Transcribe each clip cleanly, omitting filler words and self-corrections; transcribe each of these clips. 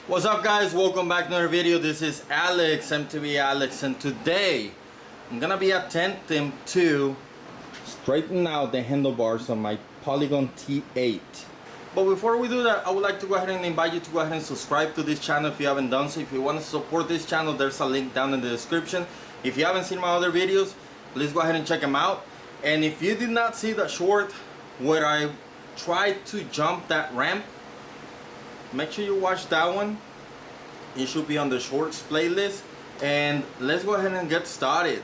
What's up, guys? Welcome back to another video. This is Alex, MTV Alex, and today I'm gonna be attempting to straighten out the handlebars on my Polygon T8. But before we do that, I would like to go ahead and invite you to go ahead and subscribe to this channel if you haven't done so. If you want to support this channel, there's a link down in the description. If you haven't seen my other videos, please go ahead and check them out. And if you did not see the short where I tried to jump that ramp, make sure you watch that one. It should be on the shorts playlist. And let's go ahead and get started.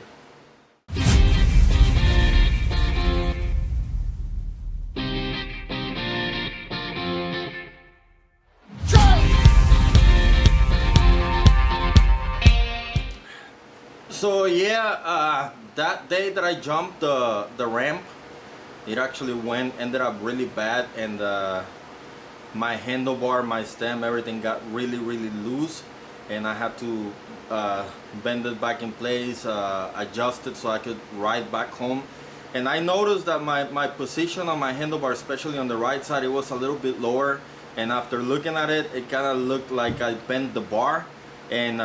So yeah, that day that I jumped the ramp, it actually ended up really bad, and my handlebar, my stem, everything got really loose, and I had to bend it back in place, adjust it so I could ride back home. And I noticed that my position on my handlebar, especially on the right side, it was a little bit lower, and after looking at it, it kind of looked like I bent the bar. And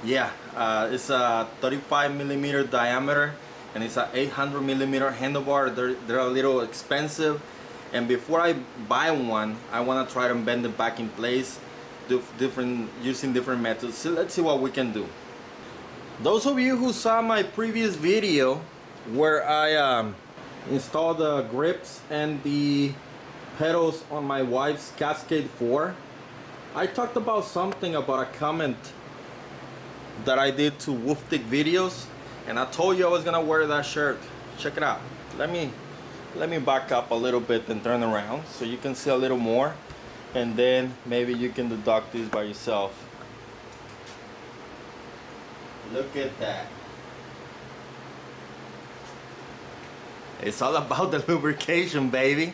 yeah, it's a 35mm diameter, and it's a 800mm handlebar. They're a little expensive. And before I buy one, I want to try to bend it back in place, using different methods. So let's see what we can do. Those of you who saw my previous video where I installed the grips and the pedals on my wife's Cascade 4, I talked about something about a comment that I did to Wolftick videos, and I told you I was gonna wear that shirt. Check it out. Let me back up a little bit and turn around so you can see a little more, and then maybe you can deduct this by yourself. Look at that. It's all about the lubrication, baby.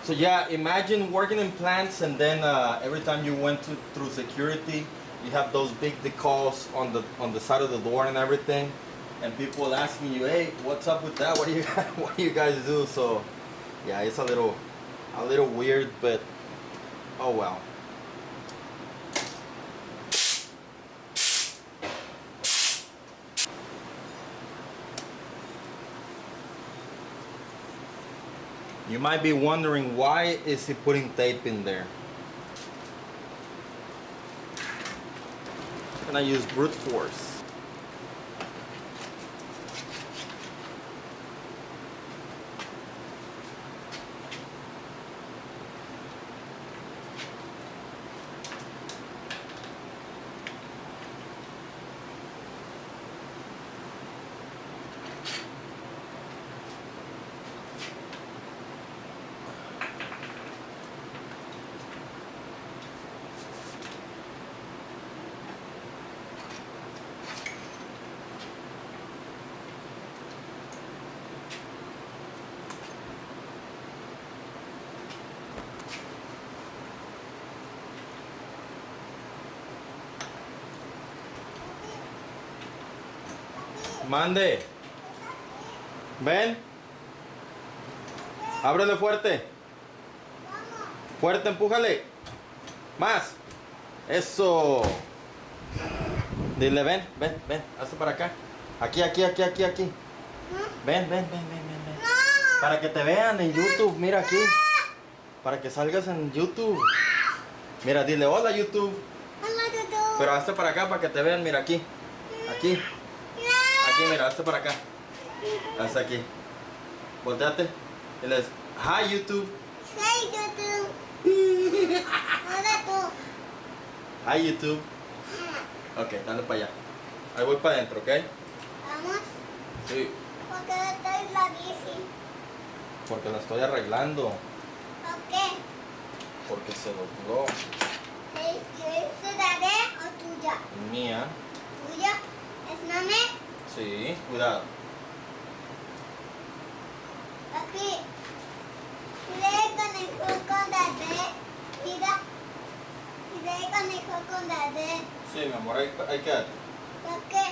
So yeah, imagine working in plants, and then every time you went through security, you have those big decals on the side of the door and everything. And people asking you, hey, what's up with that? What do you guys do? So yeah, it's a little weird, but oh well. You might be wondering, why is he putting tape in there? And I use brute force. Mande. Ven. Ábrele fuerte. Fuerte, empújale. Más. Eso. Dile, ven. Hazte para acá. Aquí. Ven. Para que te vean en YouTube. Mira aquí. Para que salgas en YouTube. Mira, dile hola YouTube. Hola YouTube. Pero hazte para acá para que te vean. Mira aquí. Aquí, mira, hazte para acá. Hasta aquí. Volteate. Diles, hi YouTube. Hi YouTube. Hola tú. Hi YouTube. Ok, dale para allá. Ahí voy para adentro, ¿ok? Vamos. Sí. ¿Por qué traes la bici? Porque la estoy arreglando. ¿Por qué? Porque se dobló. ¿Es de o tuya? Mía. ¿Tuya? ¿Es mame? Sí, cuidado. Papi, ¿quieres conectar con Dade? Mira. ¿Quieres conectar con Dade? Sí, mi amor, ahí quédate. ¿Por qué?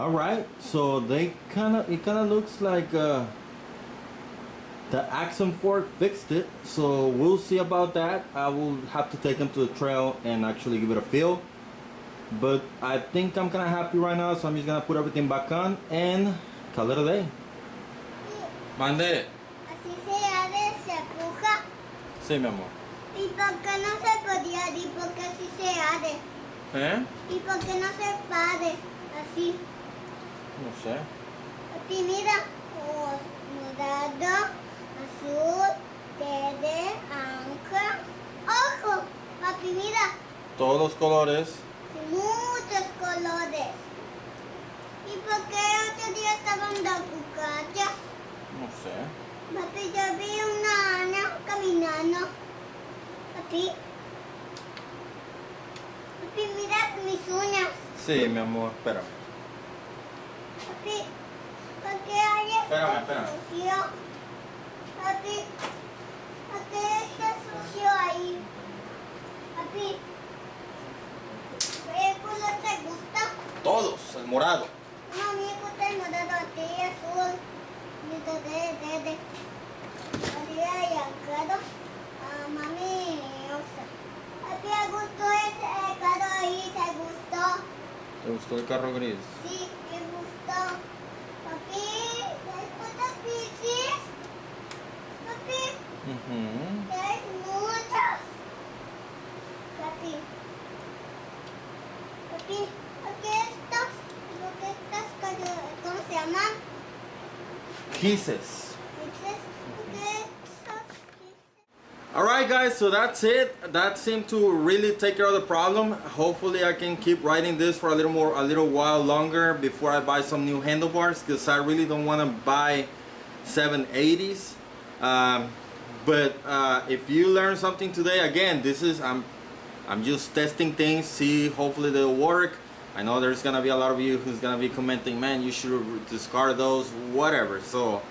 All right, so it kind of looks like the Axum fork fixed it, so we'll see about that. I will have to take them to the trail and actually give it a feel, but I think I'm kind of happy right now, so I'm just gonna put everything back on and call it a day. Mande. Así se abre, se empuja. Sí, mi amor. ¿Y por qué no se podía abrir? Porque así se abre. ¿Eh? ¿Y por qué no se abre? Así. No sé. Aquí mira. Morado, azul, verde, ancla. ¡Ojo! Papi, mira. Todos los colores. Muchos colores. ¿Y por qué otro día estaban las cucarachas? No sé. Papi, yo vi una Ana caminando. Papi. Papi, mira mis uñas. Sí, mi amor, espérame. Papi, ¿por qué hay Espérame. sucio? Papi, ¿por qué está sucio ahí? Papi, ¿qué color te gusta? Todos, el morado. No, a mí me gusta el morado, a ti azul, y verde. María y Alcado, a mami Osa. Papi, me gustó ese carro ahí, se gustó. ¿Te gustó el carro gris? Sí, me gustó. Papi, ¿sabes cuántas bicis? Papi, ¿sabes muchas? Papi, ¿por qué estas, cómo se llaman? Kisses. Bicis. ¿Por qué estas bicis? Alright guys, so that's it. That seemed to really take care of the problem. Hopefully I can keep riding this for a little while longer before I buy some new handlebars, because I really don't want to buy 780s. But if you learned something today, again, this is I'm just testing things, see, hopefully they'll work. I know there's gonna be a lot of you who's gonna be commenting, man, you should discard those, whatever. So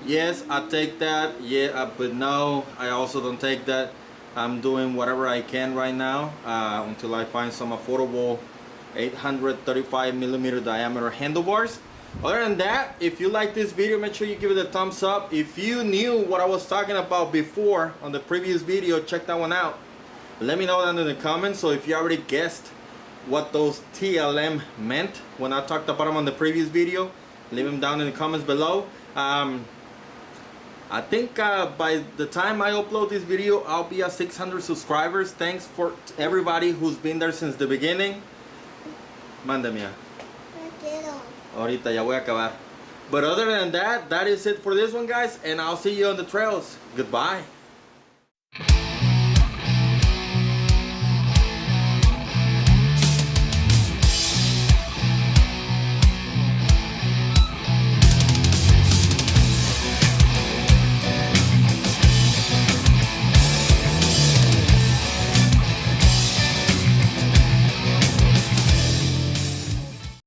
yes, I take that, yeah, but no, I also don't take that. I'm doing whatever I can right now until I find some affordable 835mm diameter handlebars. Other than that, if you like this video, make sure you give it a thumbs up. If you knew what I was talking about before on the previous video, check that one out. Let me know down in the comments. So if you already guessed what those TLM meant when I talked about them on the previous video, leave them down in the comments below. I think by the time I upload this video, I'll be at 600 subscribers. Thanks for everybody who's been there since the beginning. Manda mía. Me quiero. Ahorita ya voy a acabar. But other than that, that is it for this one, guys. And I'll see you on the trails. Goodbye.